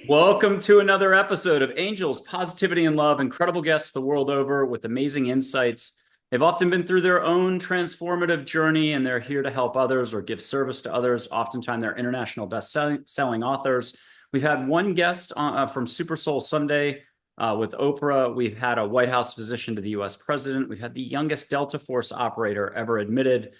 Welcome to another episode of Angels, Positivity, and Love. Incredible guests the world over with amazing insights. They've often been through their own transformative journey and they're here to help others or give service to others. Oftentimes, they're international best-selling authors. We've had one guest from Super Soul Sunday with Oprah. We've had a White House physician to the U.S. president. We've had the youngest Delta Force operator ever admitted.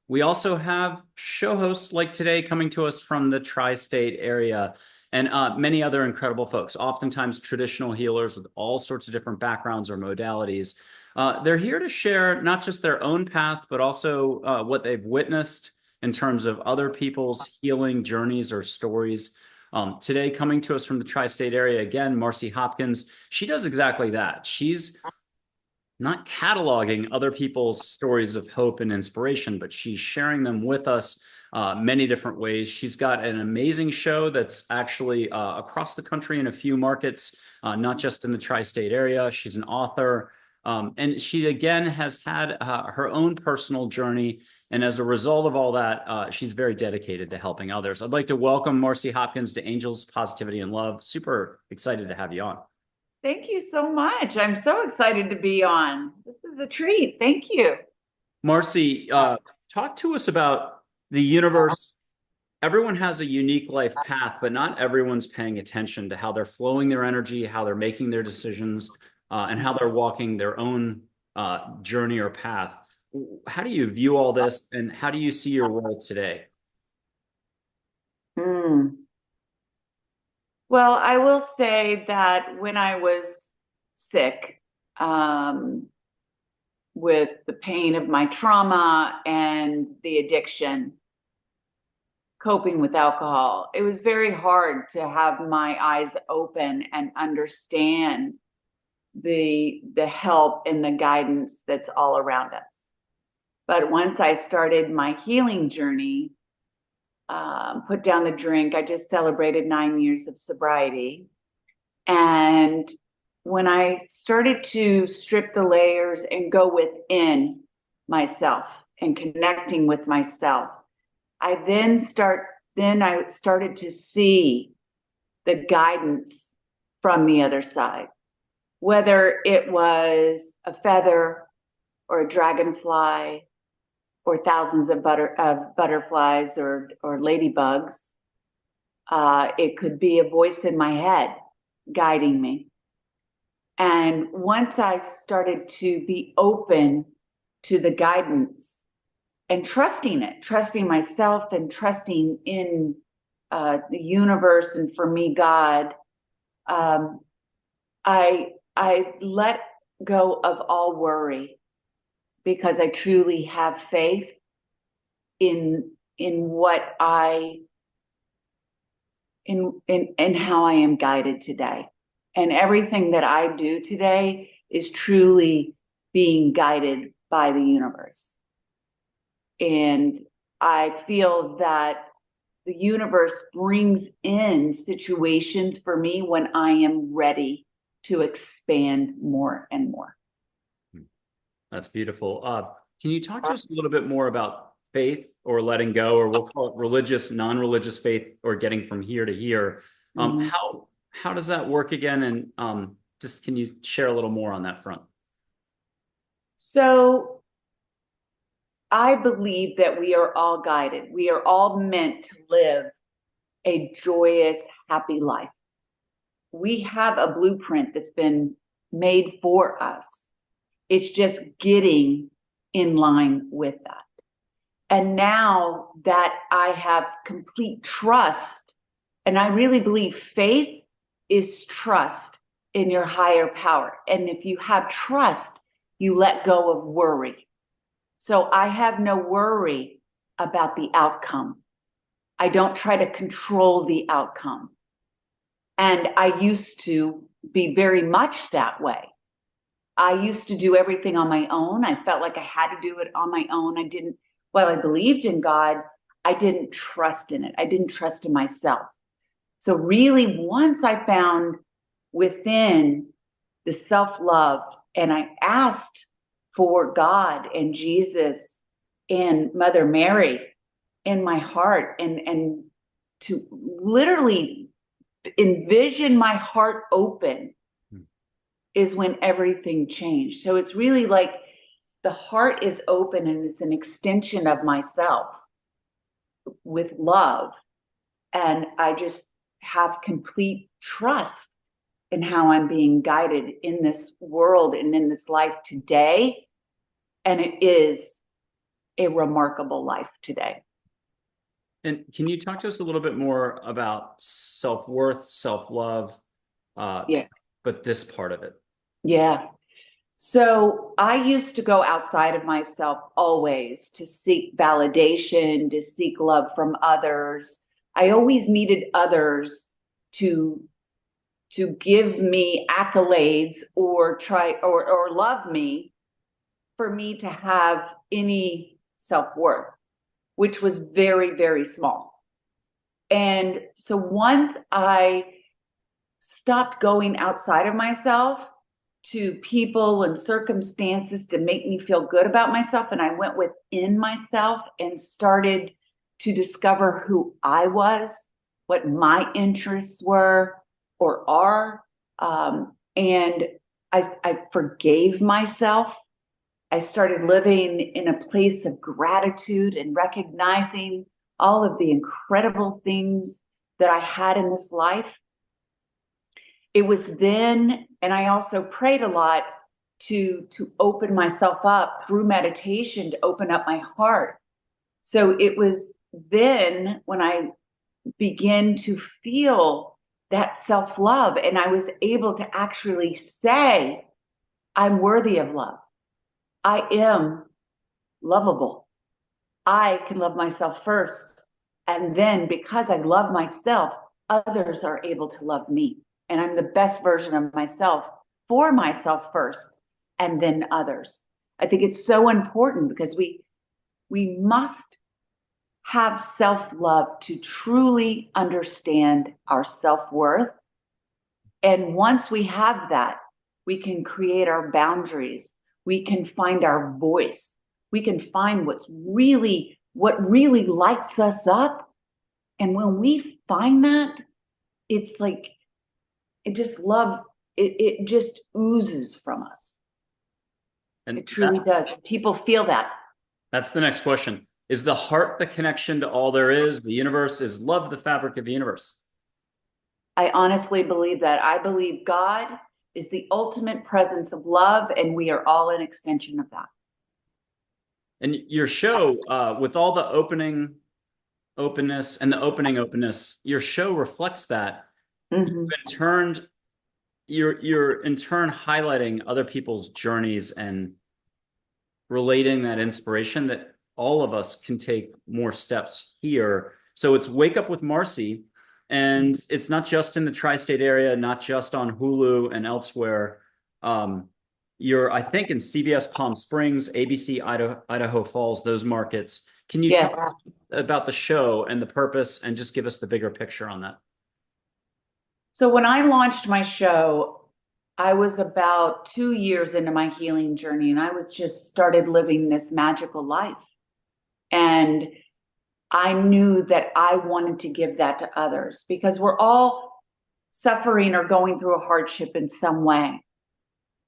We also have show hosts like today coming to us from the tri-state area. And many other incredible folks, oftentimes traditional healers with all sorts of different backgrounds or modalities. They're here to share not just their own path, but also what they've witnessed in terms of other people's healing journeys or stories. Today, coming to us from the tri-state area, again, Marci Hopkins, she does exactly that. She's not cataloging other people's stories of hope and inspiration, but she's sharing them with us many different ways. She's got an amazing show that's actually across the country in a few markets, not just in the tri-state area. She's an author, and she, again, has had her own personal journey. And as a result of all that, she's very dedicated to helping others. I'd like to welcome Marci Hopkins to Angels, Positivity, and Love. Super excited to have you on. Thank you so much. I'm so excited to be on. This is a treat. Thank you. Marci, talk to us about the universe. Everyone has a unique life path, but not everyone's paying attention to how they're flowing their energy, how they're making their decisions, and how they're walking their own journey or path. How do you view all this, and how do you see your world today? Mm. Well, I will say that when I was sick, with the pain of my trauma and the addiction, coping with alcohol, it was very hard to have my eyes open and understand the help and the guidance that's all around us. But once I started my healing journey, put down the drink, I just celebrated 9 years of sobriety. And when I started to strip the layers and go within myself and connecting with myself, I started to see the guidance from the other side, whether it was a feather or a dragonfly or thousands of butterflies or ladybugs. It could be a voice in my head guiding me. And once I started to be open to the guidance and trusting it, trusting myself and trusting in the universe and, for me, God, I let go of all worry, because I truly have faith in what in how I am guided today. And everything that I do today is truly being guided by the universe. And I feel that the universe brings in situations for me when I am ready to expand more and more. That's beautiful. Can you talk to us a little bit more about faith or letting go, or we'll call it religious, non-religious faith, or getting from here to here? How does that work again? And just can you share a little more on that front? So I believe that we are all guided. We are all meant to live a joyous, happy life. We have a blueprint that's been made for us. It's just getting in line with that. And now that I have complete trust, and I really believe faith is trust in your higher power. And if you have trust, you let go of worry. So I have no worry about the outcome. I don't try to control the outcome. And I used to be very much that way. I used to do everything on my own. I felt like I had to do it on my own. While I believed in God, I didn't trust in it. I didn't trust in myself. So really, once I found within the self-love, and I asked for God and Jesus and Mother Mary in my heart, and to literally envision my heart open is when everything changed. So it's really like the heart is open and it's an extension of myself with love. And I just have complete trust in how I'm being guided in this world and in this life today. And it is a remarkable life today. And can you talk to us a little bit more about self-worth, self-love, Yeah. but this part of it? Yeah. So I used to go outside of myself always to seek validation, to seek love from others. I always needed others to give me accolades or try or love me for me to have any self-worth, which was very, very small. And so once I stopped going outside of myself to people and circumstances to make me feel good about myself, and I went within myself and started to discover who I was, what my interests were or are, and I forgave myself. I started living in a place of gratitude and recognizing all of the incredible things that I had in this life. It was then, and I also prayed a lot to open myself up through meditation, to open up my heart. So it was then when I began to feel that self-love, and I was able to actually say, I'm worthy of love. I am lovable. I can love myself first. And then because I love myself, others are able to love me. And I'm the best version of myself for myself first, and then others. I think it's so important because we must have self-love to truly understand our self-worth. And once we have that, we can create our boundaries. We can find our voice. We can find what really lights us up. And when we find that, it's like, it just oozes from us. And it truly does. People feel that. That's the next question. Is the heart the connection to all there is? The universe? Is love the fabric of the universe? I honestly believe that. I believe God is the ultimate presence of love, and we are all an extension of that. And your show, with all the opening openness and the opening openness, your show reflects that. Mm-hmm. You're in turn highlighting other people's journeys and relating that inspiration that all of us can take more steps here. So it's Wake Up with Marci, and it's not just in the tri-state area, not just on Hulu and elsewhere. You're, I think, in CBS Palm Springs, ABC Idaho Falls, those markets. Can you tell us about the show and the purpose, and just give us the bigger picture on that? So when I launched my show, I was about 2 years into my healing journey, and I was just started living this magical life. And I knew that I wanted to give that to others, because we're all suffering or going through a hardship in some way.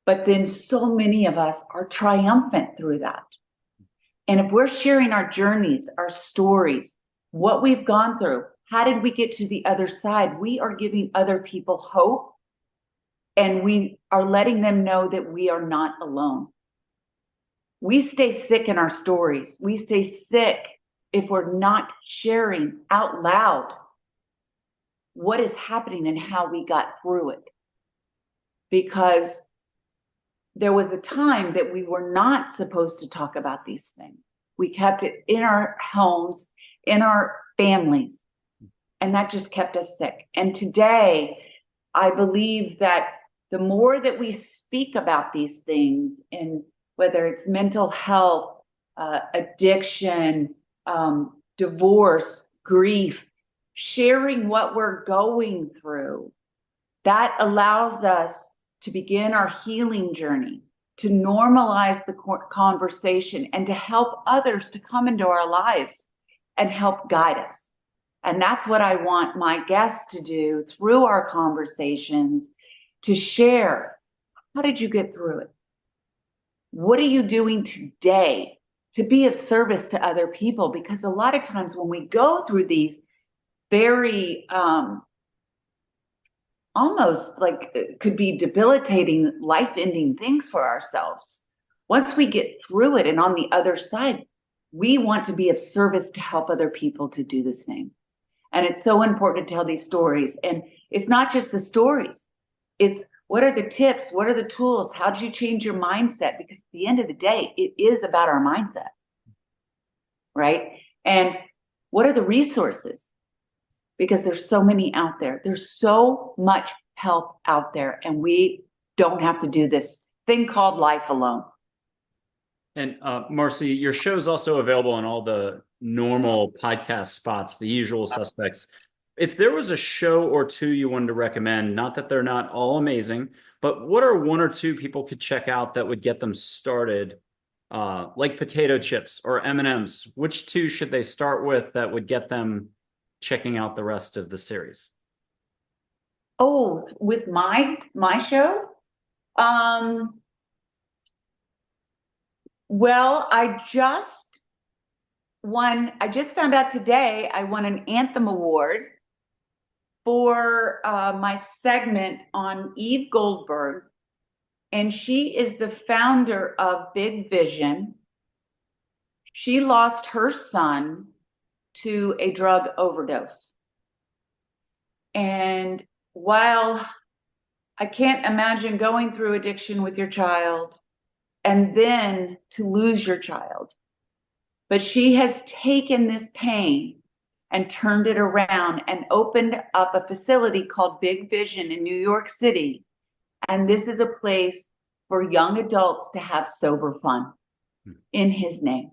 But then so many of us are triumphant through that. And if we're sharing our journeys, our stories, what we've gone through, how did we get to the other side? We are giving other people hope, and we are letting them know that we are not alone. We stay sick in our stories. We stay sick if we're not sharing out loud what is happening and how we got through it. Because there was a time that we were not supposed to talk about these things. We kept it in our homes, in our families, and that just kept us sick. And today, I believe that the more that we speak about these things, and whether it's mental health, addiction, divorce, grief, sharing what we're going through, that allows us to begin our healing journey, to normalize the conversation, and to help others to come into our lives and help guide us. And that's what I want my guests to do through our conversations, to share. How did you get through it? What are you doing today to be of service to other people? Because a lot of times when we go through these very almost like it could be debilitating, life-ending things for ourselves, once we get through it and on the other side, we want to be of service to help other people to do the same. And it's so important to tell these stories. And it's not just the stories. It's what are the tips? What are the tools? How did you change your mindset? Because at the end of the day, it is about our mindset, right? And what are the resources? Because there's so many out there. There's so much help out there, and we don't have to do this thing called life alone. And Marci, your show is also available on all the normal podcast spots, the usual suspects. If there was a show or two you wanted to recommend, not that they're not all amazing, but what are one or two people could check out that would get them started, like potato chips or M&Ms? Which two should they start with that would get them checking out the rest of the series? Oh, with my show? Well, I just found out today I won an Anthem Award for my segment on Eve Goldberg. And she is the founder of Big Vision. She lost her son to a drug overdose. And while I can't imagine going through addiction with your child and then to lose your child, but she has taken this pain and turned it around and opened up a facility called Big Vision in New York City. And this is a place for young adults to have sober fun in his name.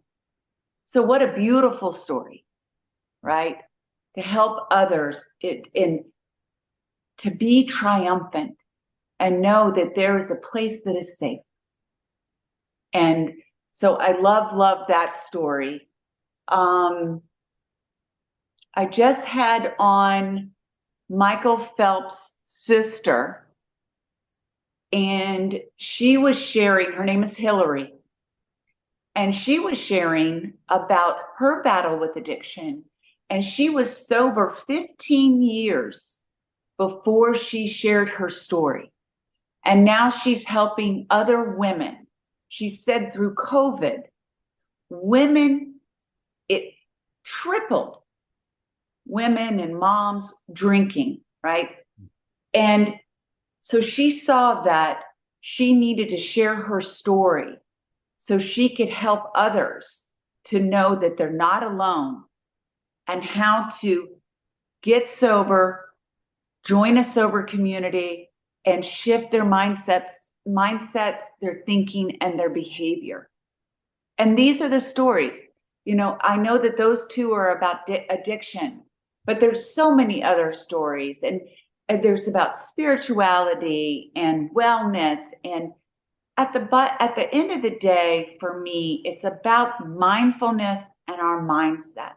So what a beautiful story, right? To help others to be triumphant and know that there is a place that is safe. And so I love that story. I just had on Michael Phelps' sister, and she was sharing, her name is Hillary, and she was sharing about her battle with addiction. And she was sober 15 years before she shared her story. And now she's helping other women. She said through COVID, women, it tripled women and moms drinking, right? And so she saw that she needed to share her story so she could help others to know that they're not alone and how to get sober, join a sober community, and shift their mindsets, their thinking, and their behavior. And these are the stories. You know, I know that those two are about addiction, but there's so many other stories. And there's about spirituality and wellness. And at the end of the day, for me, it's about mindfulness and our mindset.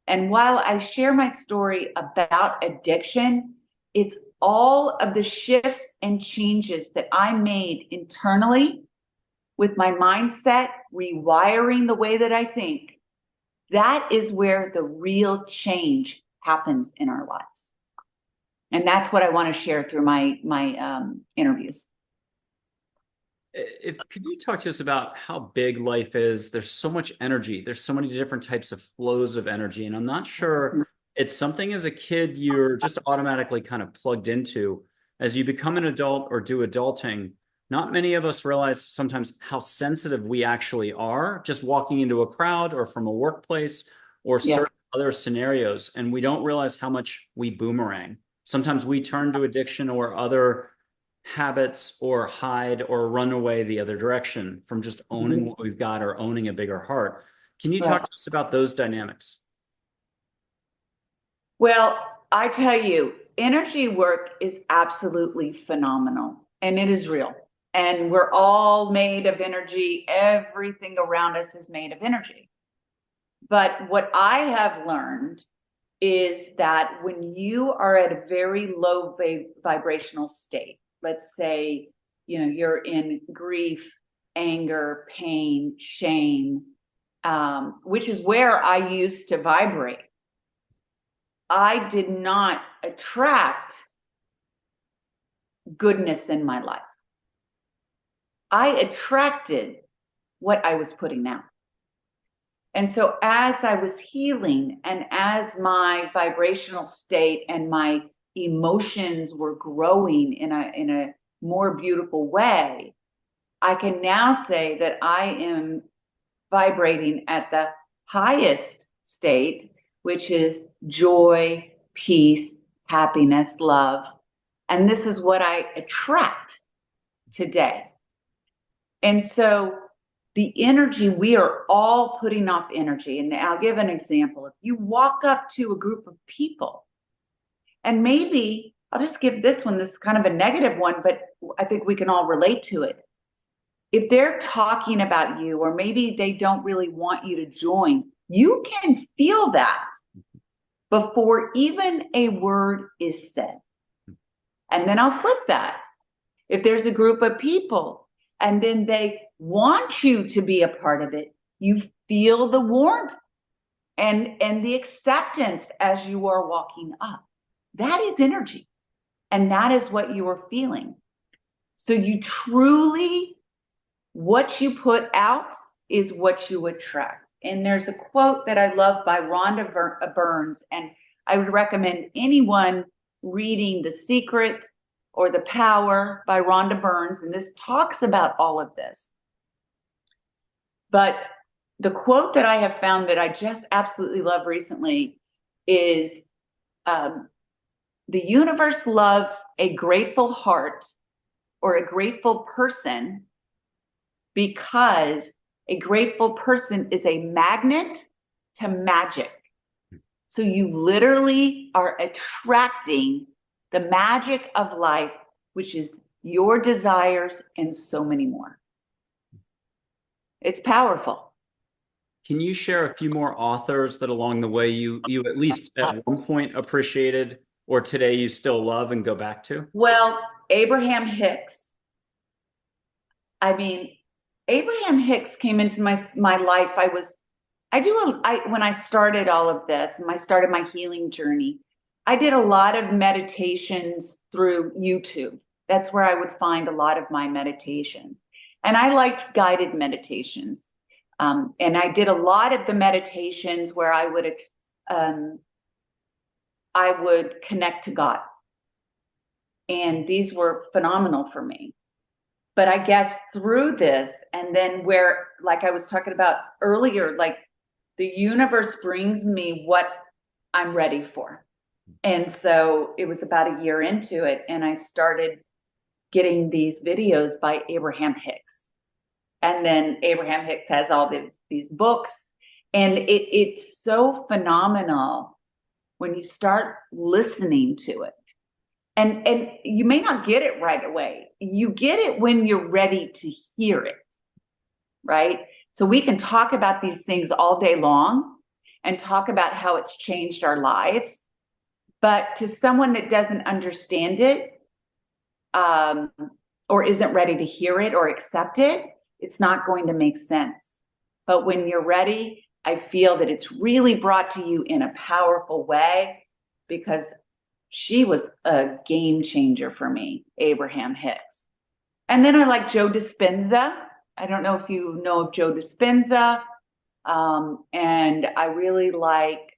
And while I share my story about addiction, it's all of the shifts and changes that I made internally with my mindset, rewiring the way that I think. That is where the real change happens in our lives. And that's what I want to share through my interviews. Could you talk to us about how big life is? There's so much energy. There's so many different types of flows of energy. And I'm not sure it's something as a kid you're just automatically kind of plugged into. As you become an adult or do adulting, not many of us realize sometimes how sensitive we actually are just walking into a crowd or from a workplace or certain other scenarios. And we don't realize how much we boomerang. Sometimes we turn to addiction or other habits or hide or run away the other direction from just owning what we've got or owning a bigger heart. Can you talk to us about those dynamics? Well, I tell you, energy work is absolutely phenomenal, and it is real. And we're all made of energy. Everything around us is made of energy. But what I have learned is that when you are at a very low vibrational state, let's say, you're in grief, anger, pain, shame, which is where I used to vibrate. I did not attract goodness in my life. I attracted what I was putting out. And so as I was healing and as my vibrational state and my emotions were growing in a more beautiful way, I can now say that I am vibrating at the highest state, which is joy, peace, happiness, love. And this is what I attract today. And so the energy, we are all putting off energy. And I'll give an example. If you walk up to a group of people, and maybe I'll just give this one, this is kind of a negative one, but I think we can all relate to it. If they're talking about you, or maybe they don't really want you to join, you can feel that before even a word is said. And then I'll flip that. If there's a group of people and then they want you to be a part of it, you feel the warmth and the acceptance as you are walking up. That is energy. And that is what you are feeling. So you truly, what you put out is what you attract. And there's a quote that I love by Rhonda Burns, and I would recommend anyone reading The Secret or The Power by Rhonda Burns, and this talks about all of this. But the quote that I have found that I just absolutely love recently is, the universe loves a grateful heart or a grateful person because a grateful person is a magnet to magic. So you literally are attracting the magic of life, which is your desires and so many more. It's powerful. Can you share a few more authors that along the way you at least at one point appreciated, or today you still love and go back to? Well, Abraham Hicks. I mean, Abraham Hicks came into my life. When I started all of this and I started my healing journey, I did a lot of meditations through YouTube. That's where I would find a lot of my meditations. And I liked guided meditations. And I did a lot of the meditations where I would connect to God. And these were phenomenal for me. But I guess through this, and then where, like I was talking about earlier, like the universe brings me what I'm ready for. And so it was about a year into it, and I started getting these videos by Abraham Hicks. And then Abraham Hicks has all these books, and it's so phenomenal when you start listening to it. And you may not get it right away. You get it when you're ready to hear it, right? So we can talk about these things all day long and talk about how it's changed our lives. But to someone that doesn't understand it, or isn't ready to hear it or accept it, it's not going to make sense. But when you're ready, I feel that it's really brought to you in a powerful way, because she was a game changer for me, Abraham Hicks. And then I like Joe Dispenza. I don't know if you know of Joe Dispenza. And I really like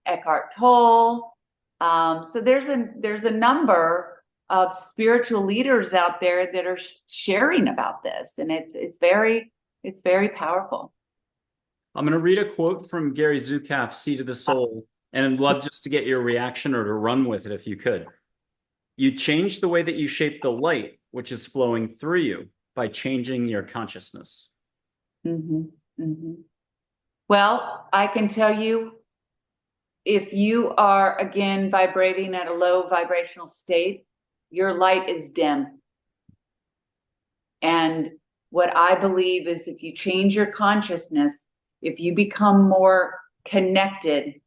Eckhart Tolle. So there's a number of spiritual leaders out there that are sharing about this, and it's very powerful. I'm going to read a quote from Gary Zukav's Seed of the Soul, and I'd love just to get your reaction or to run with it if you could. You change the way that you shape the light, which is flowing through you, by changing your consciousness. Mm-hmm. Mm-hmm. Well, I can tell you, if you are, again, vibrating at a low vibrational state, your light is dim. And what I believe is, if you change your consciousness, if you become more connected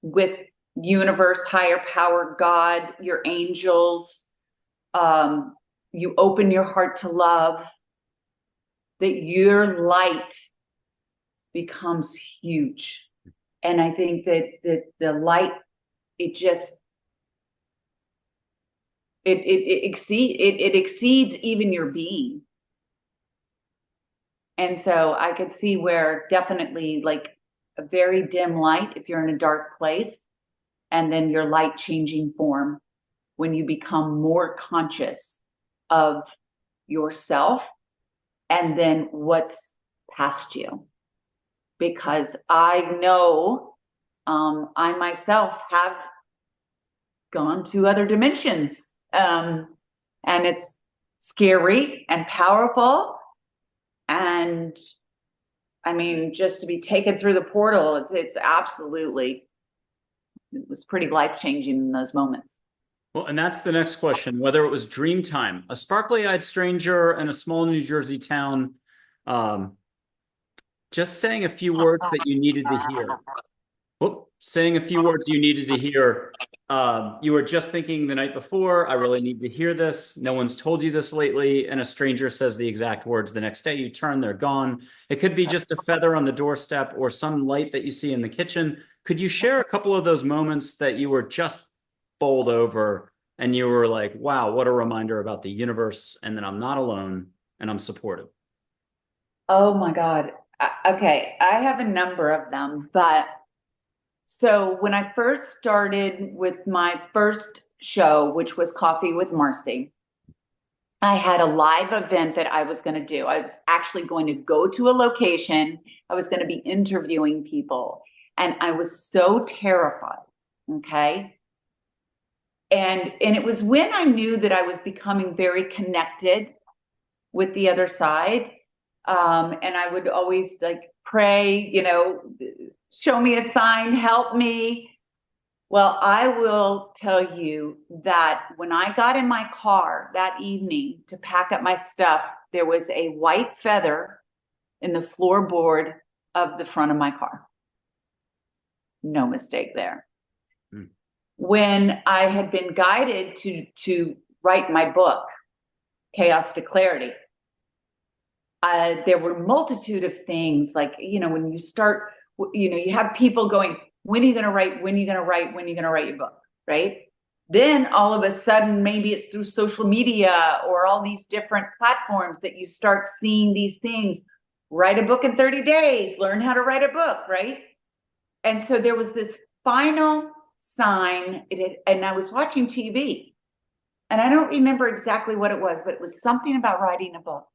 with universe, higher power, God, your angels. You open your heart to love, that your light becomes huge. And I think that the light, it just it exceeds even your being. And so I could see where definitely like a very dim light if you're in a dark place, and then your light changing form when you become more conscious of yourself and then what's past you. Because I know I myself have gone to other dimensions. And it's scary and powerful. And I mean, just to be taken through the portal, it's absolutely, it was pretty life-changing in those moments. Well, and that's the next question, whether it was dream time, a sparkly-eyed stranger in a small New Jersey town, just saying a few words that you needed to hear. Saying a few words you needed to hear. You were just thinking the night before, I really need to hear this. No one's told you this lately. And a stranger says the exact words the next day. You turn, they're gone. It could be just a feather on the doorstep or some light that you see in the kitchen. Could you share a couple of those moments that you were just bowled over and you were like, wow, what a reminder about the universe, and that I'm not alone and I'm supportive? Oh my God. Okay, I have a number of them, but so when I first started with my first show, which was Coffee with Marci, I had a live event that I was going to do. I was actually going to go to a location. I was going to be interviewing people, and I was so terrified. Okay. And it was when I knew that I was becoming very connected with the other side. And I would always like pray, you know, show me a sign, help me. Well, I will tell you that when I got in my car that evening to pack up my stuff, there was a white feather in the floorboard of the front of my car. No mistake there. Hmm. When I had been guided to write my book, Chaos to Clarity, there were a multitude of things like, you know, when you start, you know, you have people going, when are you going to write? When are you going to write? When are you going to write your book? Right? Then all of a sudden, maybe it's through social media or all these different platforms that you start seeing these things. Write a book in 30 days, learn how to write a book, right? And so there was this final sign, and I was watching TV, and I don't remember exactly what it was, but it was something about writing a book.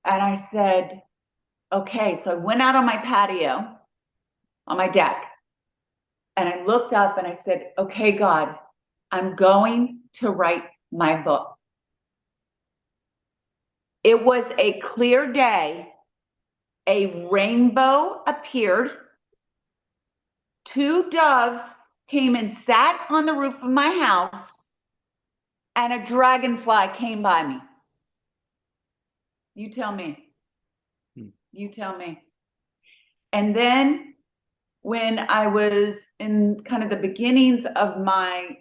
And I said, okay, so I went out on my patio, on my deck, and I looked up and I said, okay, God, I'm going to write my book. It was a clear day. A rainbow appeared. 2 doves came and sat on the roof of my house, and a dragonfly came by me. You tell me. You tell me. And then when I was in kind of the beginnings of my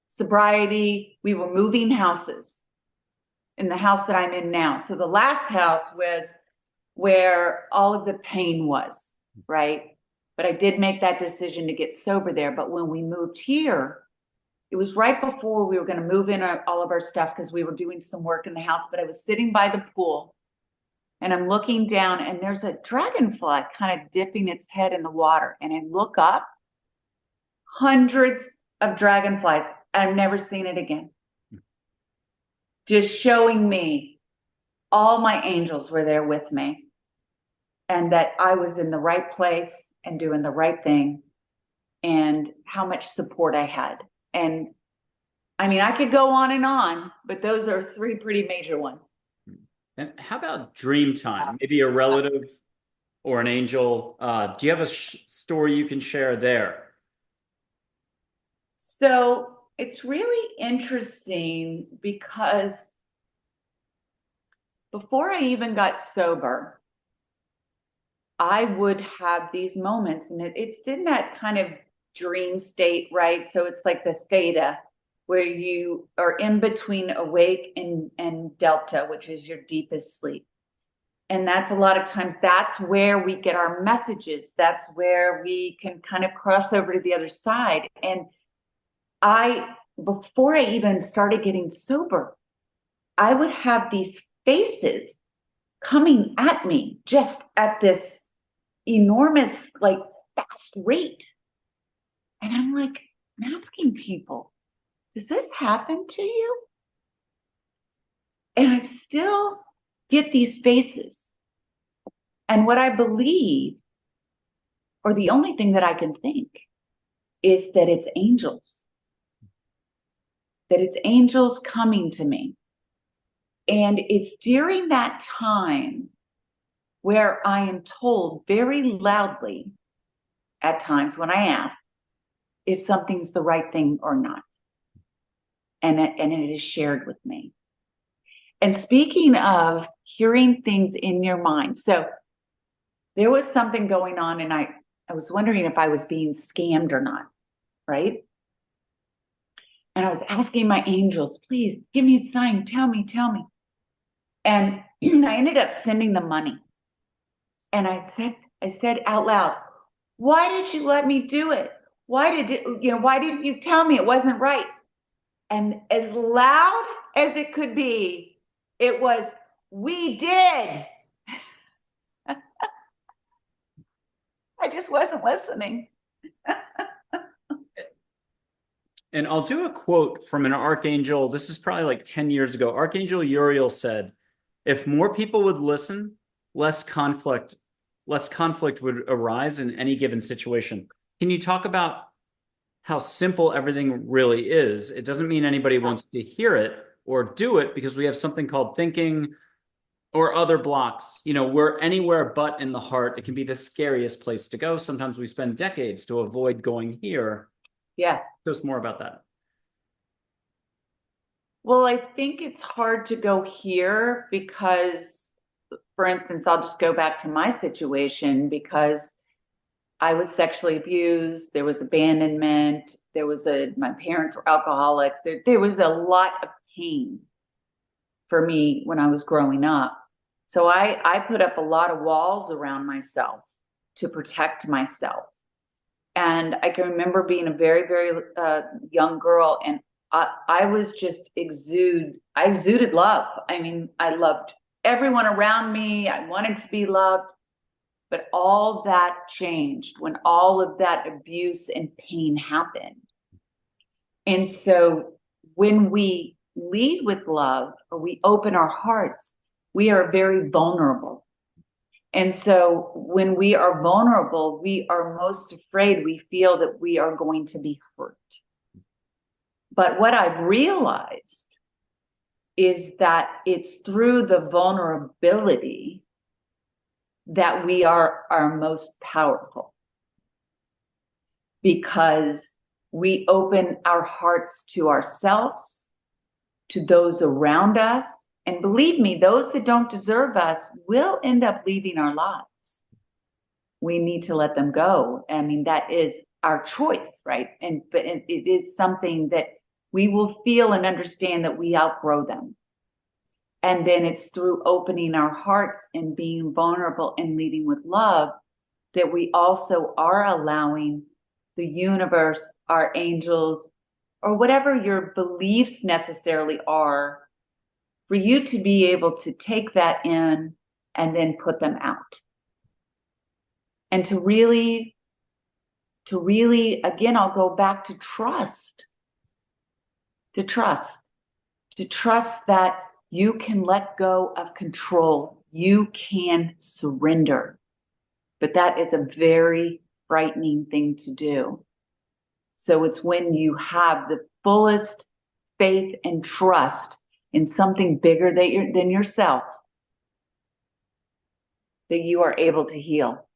sobriety, we were moving houses in the house that I'm in now. So the last house was where all of the pain was, right? But I did make that decision to get sober there. But when we moved here, it was right before we were going to move in all of our stuff because we were doing some work in the house. But I was sitting by the pool and I'm looking down, and there's a dragonfly kind of dipping its head in the water. And I look up, hundreds of dragonflies. I've never seen it again. Just showing me all my angels were there with me, and that I was in the right place and doing the right thing, and how much support I had. And I mean, I could go on, but those are 3 pretty major ones. And how about dream time? Maybe a relative or an angel. Do you have a story you can share there? So it's really interesting because before I even got sober, I would have ththese moments, and it's in that kind of dream state, right? So it's like the theta, where you are in between awake and delta, which is your deepest sleep. And that's a lot of times, that's where we get our messages. That's where we can kind of cross over to the other side. And before I even started getting sober, I would have these faces coming at me just at this enormous, like, fast rate. And I'm like, I'm asking people, does this happen to you? And I still get these faces. And what I believe, or the only thing that I can think, is that it's angels. That it's angels coming to me. And it's during that time where I am told very loudly, at times when I ask, if something's the right thing or not. And it is shared with me. And speaking of hearing things in your mind, so there was something going on, and I was wondering if I was being scammed or not, right? And I was asking my angels, please give me a sign, tell me. And I ended up sending the money. And I said out loud, why did you let me do it? Why didn't you tell me it wasn't right? And as loud as it could be, it was, we did. I just wasn't listening. And I'll do a quote from an archangel. This is probably like 10 years ago. Archangel Uriel said, if more people would listen, less conflict would arise in any given situation. Can you talk about how simple everything really is? It doesn't mean anybody wants to hear it or do it, because we have something called thinking or other blocks. We're anywhere but in the heart. It can be the scariest place to go. Sometimes we spend decades to avoid going here. Yeah. Tell us more about that. Well, I think it's hard to go here because, for instance, I'll just go back to my situation, because I was sexually abused. There was abandonment. My parents were alcoholics. There was a lot of pain for me when I was growing up. So I put up a lot of walls around myself to protect myself. And I can remember being a very, very young girl, and I was just I exuded love. I mean, I loved everyone around me. I wanted to be loved. But all that changed when all of that abuse and pain happened. And so when we lead with love, or we open our hearts, we are very vulnerable. And so when we are vulnerable, we are most afraid. We feel that we are going to be hurt. But what I've realized is that it's through the vulnerability that we are our most powerful, because we open our hearts to ourselves, to those around us. And believe me, those that don't deserve us will end up leaving our lives. We need to let them go. I mean, that is our choice, right? But it is something that we will feel and understand that we outgrow them. And then it's through opening our hearts and being vulnerable and leading with love that we also are allowing the universe, our angels, or whatever your beliefs necessarily are, for you to be able to take that in and then put them out. And to really, again, I'll go back to trust. To trust that you can let go of control. You can surrender. But that is a very frightening thing to do. So it's when you have the fullest faith and trust in something bigger than yourself that you are able to heal.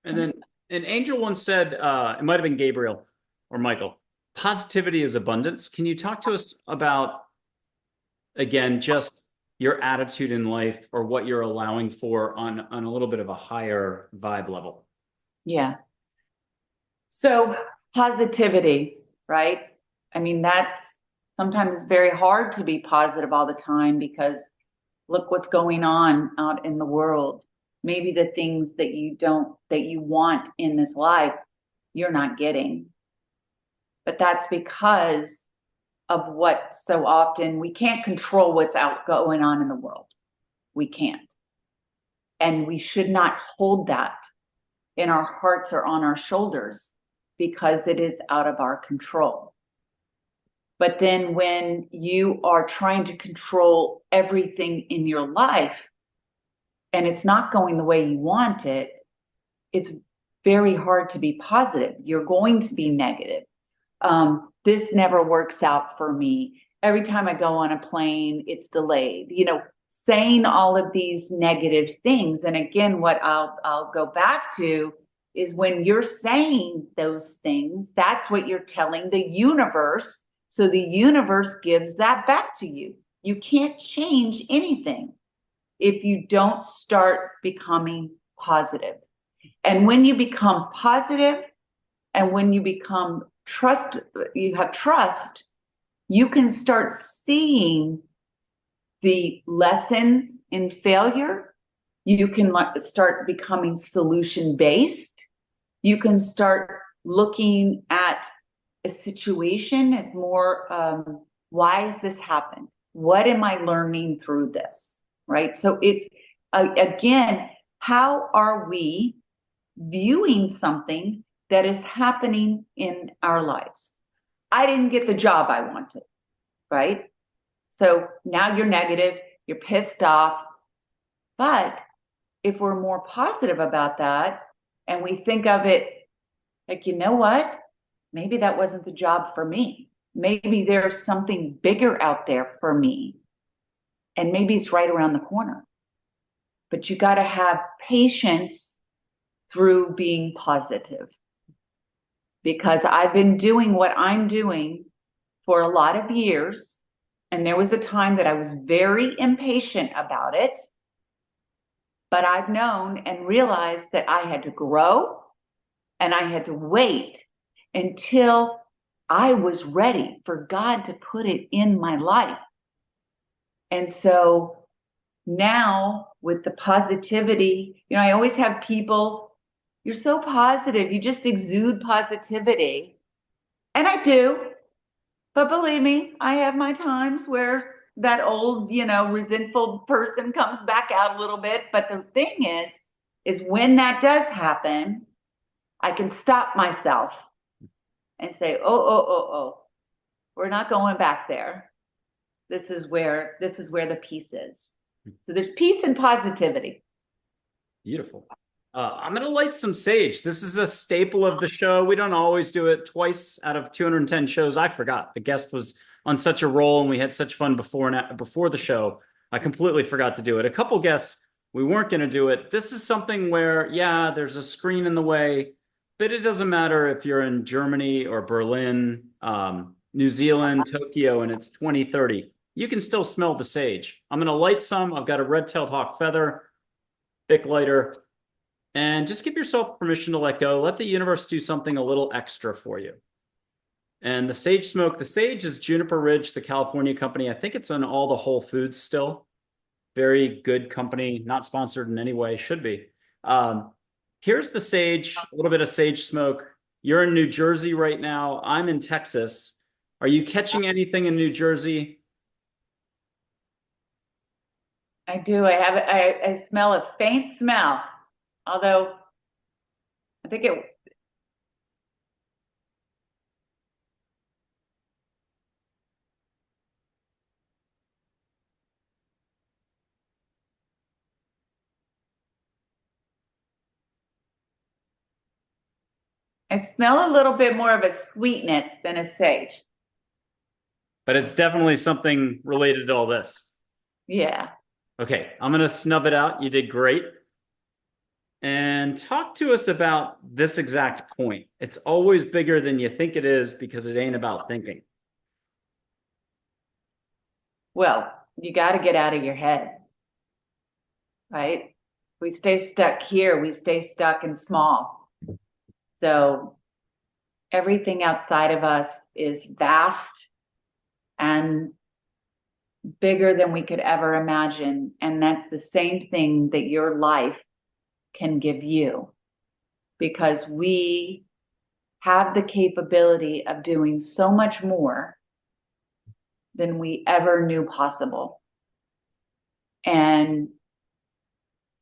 And then an angel once said, it might have been Gabriel or Michael, positivity is abundance. Can you talk to us about, again, just, your attitude in life or what you're allowing for on a little bit of a higher vibe level. Yeah. So positivity, right? I mean, that's sometimes it's very hard to be positive all the time because look what's going on out in the world. Maybe the things that you want in this life, you're not getting. But that's because of what so often we can't control what's out going on in the world. We can't. And we should not hold that in our hearts or on our shoulders because it is out of our control. But then when you are trying to control everything in your life and it's not going the way you want it, it's very hard to be positive. You're going to be negative. This never works out for me. Every time I go on a plane, it's delayed. You know, saying all of these negative things. And again, what I'll go back to is when you're saying those things, that's what you're telling the universe. So the universe gives that back to you. You can't change anything if you don't start becoming positive. And when you become positive and when you become you have trust, you can start seeing the lessons in failure. You can start becoming solution based. You can start looking at a situation as more, why has this happened? What am I learning through this? Right. So it's, again, how are we viewing something that is happening in our lives? I didn't get the job I wanted, right? So now you're negative, you're pissed off. But if we're more positive about that and we think of it like, you know what? Maybe that wasn't the job for me. Maybe there's something bigger out there for me. And maybe it's right around the corner. But you got to have patience through being positive. Because I've been doing what I'm doing for a lot of years. And there was a time that I was very impatient about it. But I've known and realized that I had to grow and I had to wait until I was ready for God to put it in my life. And so now with the positivity, you know, I always have people, you're so positive, you just exude positivity. And I do. But believe me, I have my times where that old, you know, resentful person comes back out a little bit. But the thing is when that does happen, I can stop myself and say, oh, we're not going back there. This is where the peace is. So there's peace and positivity. Beautiful. I'm going to light some sage. This is a staple of the show. We don't always do it. Twice out of 210 shows, I forgot. The guest was on such a roll and we had such fun before the show. I completely forgot to do it. A couple guests, we weren't going to do it. This is something where, yeah, there's a screen in the way, but it doesn't matter if you're in Germany or Berlin, New Zealand, Tokyo, and it's 2030. You can still smell the sage. I'm going to light some. I've got a red-tailed hawk feather, Bic lighter. And just give yourself permission to let go. Let the universe do something a little extra for you. And the sage smoke, the sage is Juniper Ridge, the California company. I think it's on all the Whole Foods still. Very good company, not sponsored in any way, should be. Here's the sage, a little bit of sage smoke. You're in New Jersey right now. I'm in Texas. Are you catching anything in New Jersey? I do. I smell a faint smell. Although I think I smell a little bit more of a sweetness than a sage. But it's definitely something related to all this. Yeah. Okay, I'm going to snub it out. You did great. And talk to us about this exact point. It's always bigger than you think it is because it ain't about thinking. Well, you got to get out of your head, right? We stay stuck here, we stay stuck and small. So everything outside of us is vast and bigger than we could ever imagine. And that's the same thing that your life can give you, because we have the capability of doing so much more than we ever knew possible. And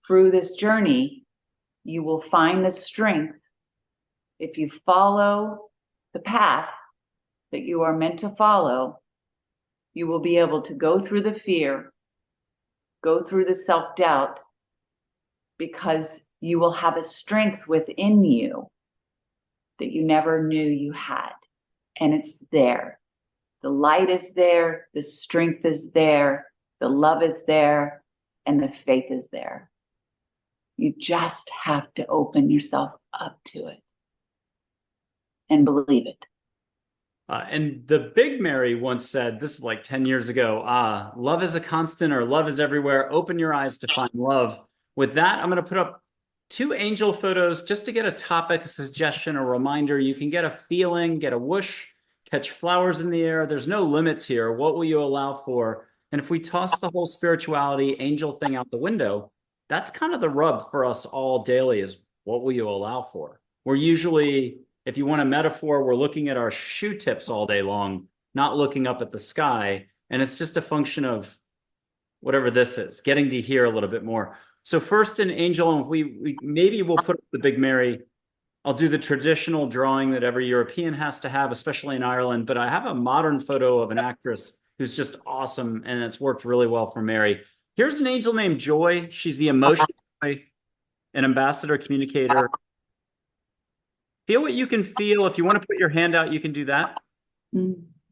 through this journey, you will find the strength. If you follow the path that you are meant to follow, you will be able to go through the fear, go through the self-doubt, because you will have a strength within you that you never knew you had. And it's there. The light is there, the strength is there, the love is there, and the faith is there. You just have to open yourself up to it and believe it. And the Big Mary once said, this is like 10 years ago, love is a constant, or love is everywhere. Open your eyes to find love. With that, I'm going to put up 2 angel photos just to get a topic, a suggestion, a reminder. You can get a feeling, get a whoosh, catch flowers in the air. There's no limits here. What will you allow for? And if we toss the whole spirituality angel thing out the window, that's kind of the rub for us all daily, is what will you allow for? We're usually, if you want a metaphor, we're looking at our shoe tips all day long, not looking up at the sky. And it's just a function of whatever this is, getting to hear a little bit more. So first in angel, and we maybe we'll put up the Big Mary. I'll do the traditional drawing that every European has to have, especially in Ireland. But I have a modern photo of an actress who's just awesome, and it's worked really well for Mary. Here's an angel named Joy. She's the emotion joy, an ambassador, communicator. Feel what you can feel. If you want to put your hand out, you can do that.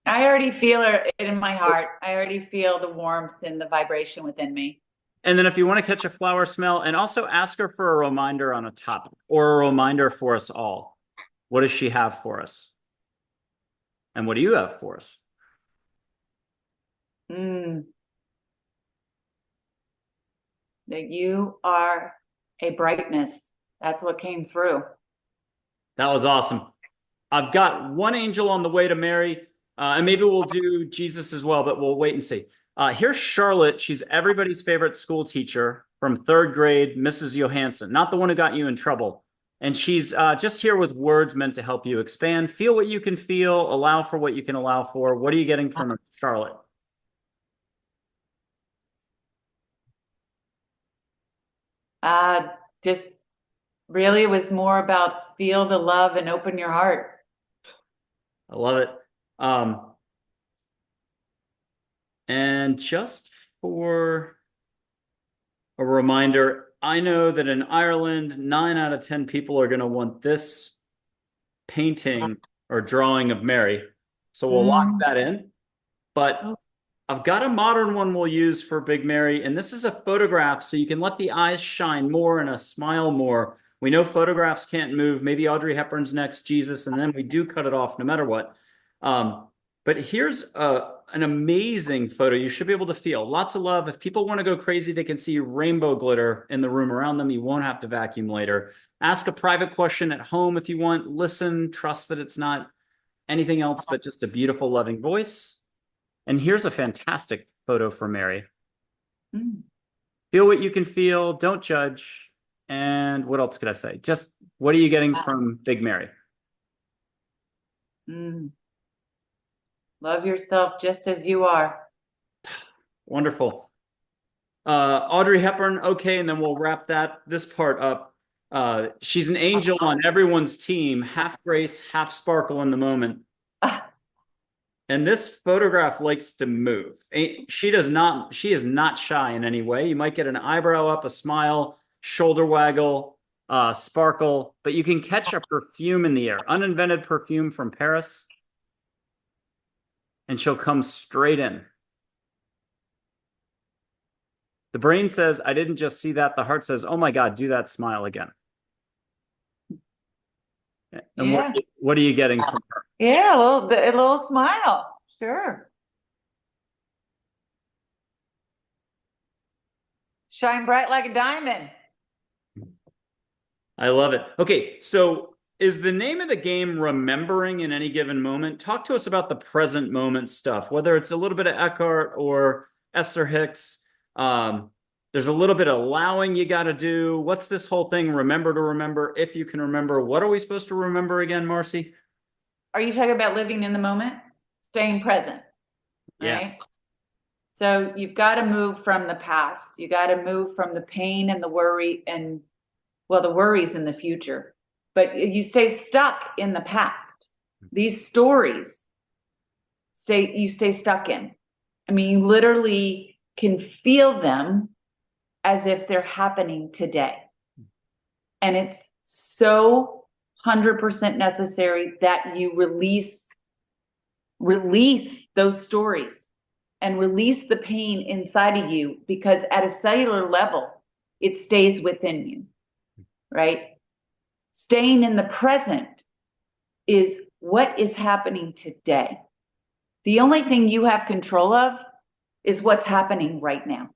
I already feel it in my heart. I already feel the warmth and the vibration within me. And then if you want to catch a flower smell, and also ask her for a reminder on a topic, or a reminder for us all. What does she have for us? And what do you have for us? That you are a brightness. That's what came through. That was awesome. I've got one angel on the way to Mary, and maybe we'll do Jesus as well, but we'll wait and see. Here's Charlotte. She's everybody's favorite school teacher from 3rd grade, Mrs. Johansson, not the one who got you in trouble. And she's just here with words meant to help you expand. Feel what you can feel, allow for what you can allow for. What are you getting from Charlotte? Just really was more about feel the love and open your heart. I love it. And just for a reminder, I know that in Ireland, 9 out of 10 people are going to want this painting or drawing of Mary. So we'll lock that in. But I've got a modern one we'll use for Big Mary, and this is a photograph, so you can let the eyes shine more and a smile more. We know photographs can't move. Maybe Audrey Hepburn's next, Jesus, and then we do cut it off no matter what. But here's an amazing photo. You should be able to feel lots of love. If people want to go crazy, they can see rainbow glitter in the room around them. You won't have to vacuum later. Ask a private question at home if you want. Listen, trust that it's not anything else but just a beautiful, loving voice. And here's a fantastic photo for Mary. Feel what you can feel. Don't judge. And what else could I say? Just what are you getting from Big Mary? Love yourself just as you are. Wonderful. Audrey Hepburn, okay, and then we'll wrap this part up. She's an angel on everyone's team, half grace, half sparkle in the moment. And this photograph likes to move. She is not shy in any way. You might get an eyebrow up, a smile, shoulder waggle, sparkle, but you can catch a perfume in the air, uninvented perfume from Paris. And she'll come straight in. The brain says, I didn't just see that. The heart says, oh my God, do that smile again. And what are you getting from her? Yeah, a little smile. Sure. Shine bright like a diamond. I love it. Okay, so is the name of the game remembering in any given moment? Talk to us about the present moment stuff, whether it's a little bit of Eckhart or Esther Hicks. There's a little bit of allowing you got to do. What's this whole thing? Remember to remember if you can remember. What are we supposed to remember again, Marci? Are you talking about living in the moment? Staying present, Yes. right? So you've got to move from the past. You got to move from the pain and the worry and, well, the worries in the future. But you stay stuck in the past. These stories you stay stuck in. I mean, you literally can feel them as if they're happening today. And it's so 100% necessary that you release those stories and release the pain inside of you, because at a cellular level, it stays within you, right? Staying in the present is what is happening today. The only thing you have control of is what's happening right now,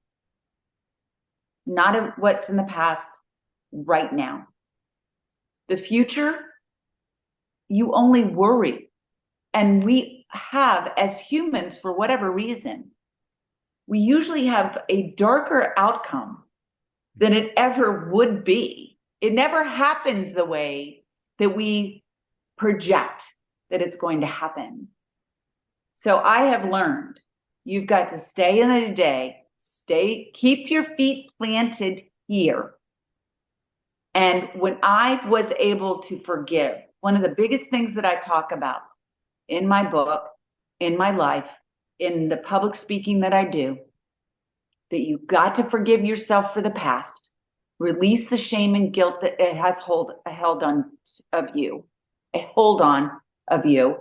not what's in the past right now. The future, you only worry. And we have, as humans, for whatever reason, we usually have a darker outcome than it ever would be. It never happens the way that we project that it's going to happen. So I have learned you've got to stay in the day, keep your feet planted here. And when I was able to forgive, one of the biggest things that I talk about in my book, in my life, in the public speaking that I do, that you've got to forgive yourself for the past, release the shame and guilt that it has a hold on of you.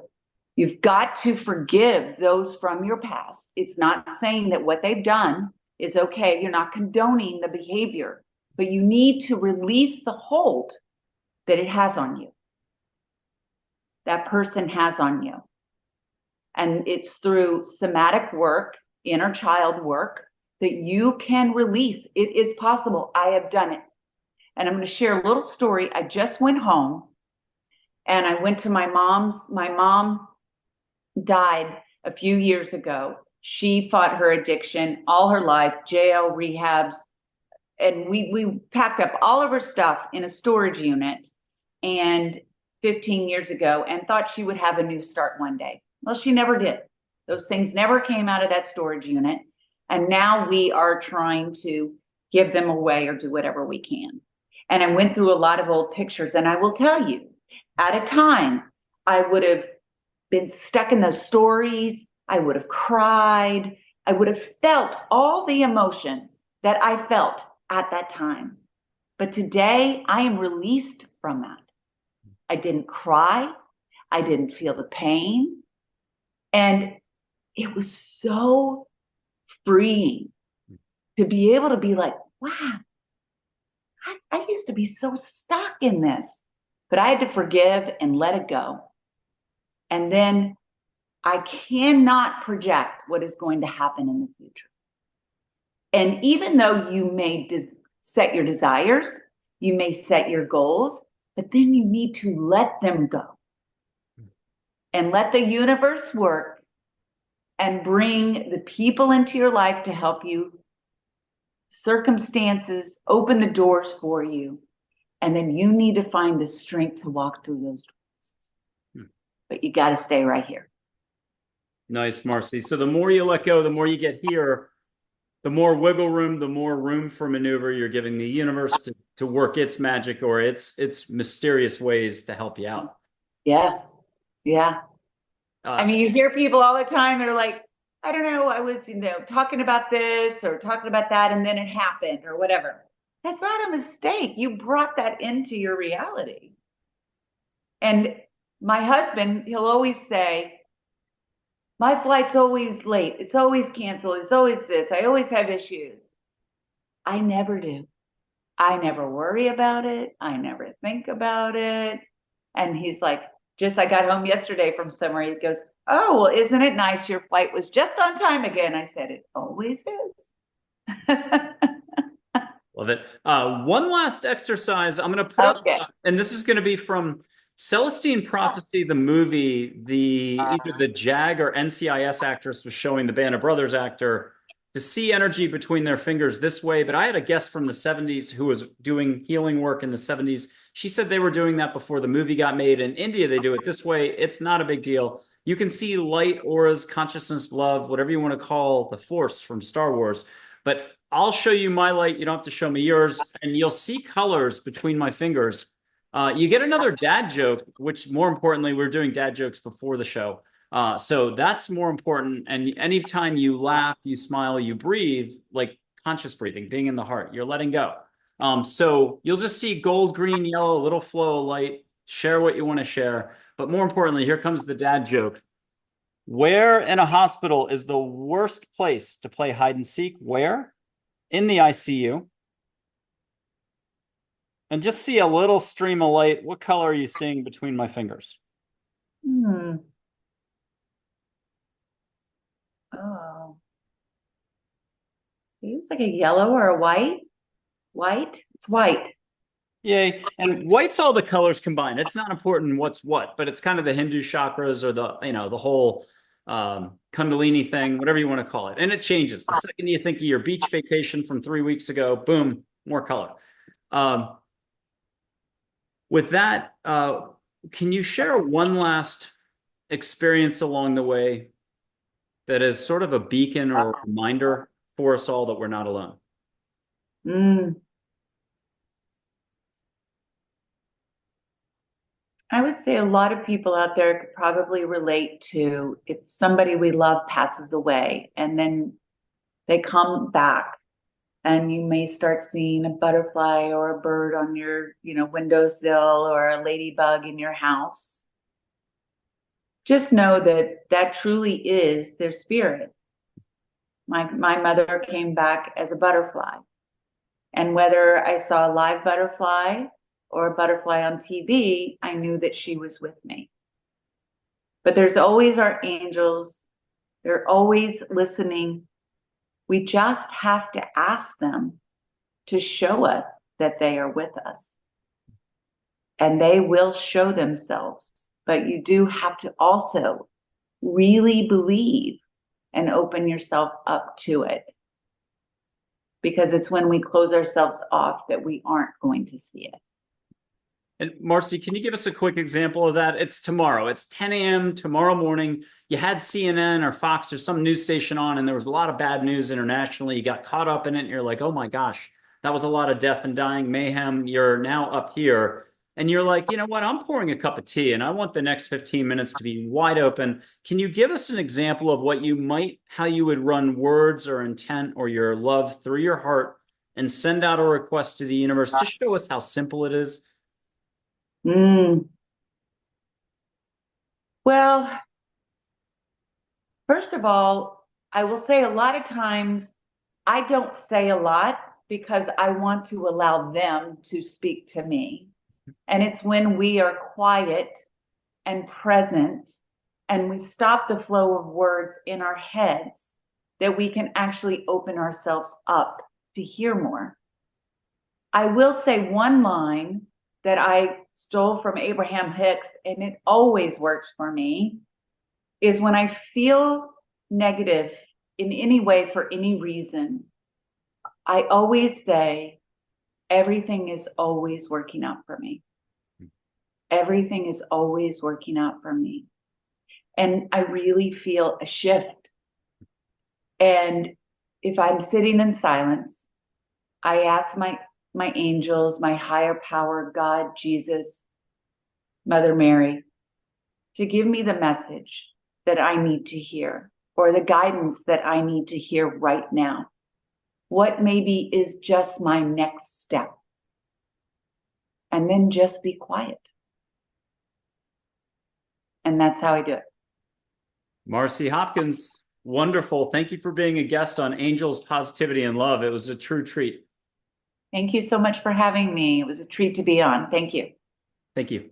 You've got to forgive those from your past. It's not saying that what they've done is okay. You're not condoning the behavior, but you need to release the hold that it has on you. That person has on you. And it's through somatic work, inner child work, that you can release. It is possible. I have done it. And I'm going to share a little story. I just went home and I went to my mom died a few years ago. She fought her addiction all her life, jail, rehabs. And we packed up all of her stuff in a storage unit and 15 years ago, and thought she would have a new start one day. Well, she never did. Those things never came out of that storage unit. And now we are trying to give them away or do whatever we can. And I went through a lot of old pictures, and I will tell you, at a time, I would have been stuck in those stories. I would have cried. I would have felt all the emotions that I felt at that time. But today, I am released from that. I didn't cry. I didn't feel the pain. And it was so freeing to be able to be like, wow, I used to be so stuck in this. But I had to forgive and let it go. And then I cannot project what is going to happen in the future. And even though you may set your desires, you may set your goals, but then you need to let them go and let the universe work and bring the people into your life to help you, circumstances, open the doors for you. And then you need to find the strength to walk through those doors. But you got to stay right here. Nice, Marci. So the more you let go, the more you get here, the more wiggle room, the more room for maneuver you're giving the universe to work its magic or its mysterious ways to help you out. Yeah. Yeah. I mean, you hear people all the time, they're like, I don't know, I was, talking about this or talking about that, and then it happened or whatever. That's not a mistake. You brought that into your reality. And my husband, he'll always say, my flight's always late. It's always canceled. It's always this. I always have issues. I never do. I never worry about it. I never think about it. And he's like, I got home yesterday from somewhere. He goes, oh, well, isn't it nice? Your flight was just on time again. I said, it always is. Love it. One last exercise I'm going to put up, Okay. and this is going to be from Celestine Prophecy, the movie. Either the JAG or NCIS actress was showing the Band of Brothers actor to see energy between their fingers this way. But I had a guest from the 70s who was doing healing work in the 70s. She said they were doing that before the movie got made. In India, they do it this way. It's not a big deal. You can see light, auras, consciousness, love, whatever you want to call the force from Star Wars. But I'll show you my light. You don't have to show me yours. And you'll see colors between my fingers. You get another dad joke, which more importantly, we're doing dad jokes before the show. So that's more important. And anytime you laugh, you smile, you breathe, like conscious breathing, being in the heart, you're letting go. So you'll just see gold, green, yellow, a little flow of light. Share what you want to share. But more importantly, here comes the dad joke. Where in a hospital is the worst place to play hide and seek? Where? In the ICU. And just see a little stream of light. What color are you seeing between my fingers? Oh, it's like a yellow or a white. White? It's white. Yay. And white's all the colors combined. It's not important what's what, but it's kind of the Hindu chakras or the whole Kundalini thing, whatever you want to call it. And it changes. The second you think of your beach vacation from 3 weeks ago, boom, more color. With that, can you share one last experience along the way that is sort of a beacon or a reminder for us all that we're not alone? I would say a lot of people out there could probably relate to if somebody we love passes away and then they come back and you may start seeing a butterfly or a bird on your, windowsill or a ladybug in your house. Just know that that truly is their spirit. My mother came back as a butterfly. And whether I saw a live butterfly or a butterfly on TV, I knew that she was with me. But there's always our angels. They're always listening. We just have to ask them to show us that they are with us. And they will show themselves. But you do have to also really believe and open yourself up to it. Because it's when we close ourselves off that we aren't going to see it. And Marci, can you give us a quick example of that? It's tomorrow. It's 10 a.m. tomorrow morning. You had CNN or Fox or some news station on, and there was a lot of bad news internationally. You got caught up in it, and you're like, oh my gosh, that was a lot of death and dying, mayhem. You're now up here. And you're like, you know what? I'm pouring a cup of tea, and I want the next 15 minutes to be wide open. Can you give us an example of how you would run words or intent or your love through your heart and send out a request to the universe? Just show us how simple it is. Well, first of all, I will say a lot of times I don't say a lot because I want to allow them to speak to me. And it's when we are quiet and present and we stop the flow of words in our heads that we can actually open ourselves up to hear more. I will say one line that I stole from Abraham Hicks, and it always works for me, is when I feel negative in any way for any reason, I always say, everything is always working out for me. Everything is always working out for me. And I really feel a shift. And if I'm sitting in silence, I ask my angels, my higher power, God, Jesus, Mother Mary, to give me the message that I need to hear or the guidance that I need to hear right now. What maybe is just my next step? And then just be quiet. And that's how I do it. Marci Hopkins, wonderful. Thank you for being a guest on Angels, Positivity, and Love. It was a true treat. Thank you so much for having me. It was a treat to be on. Thank you. Thank you.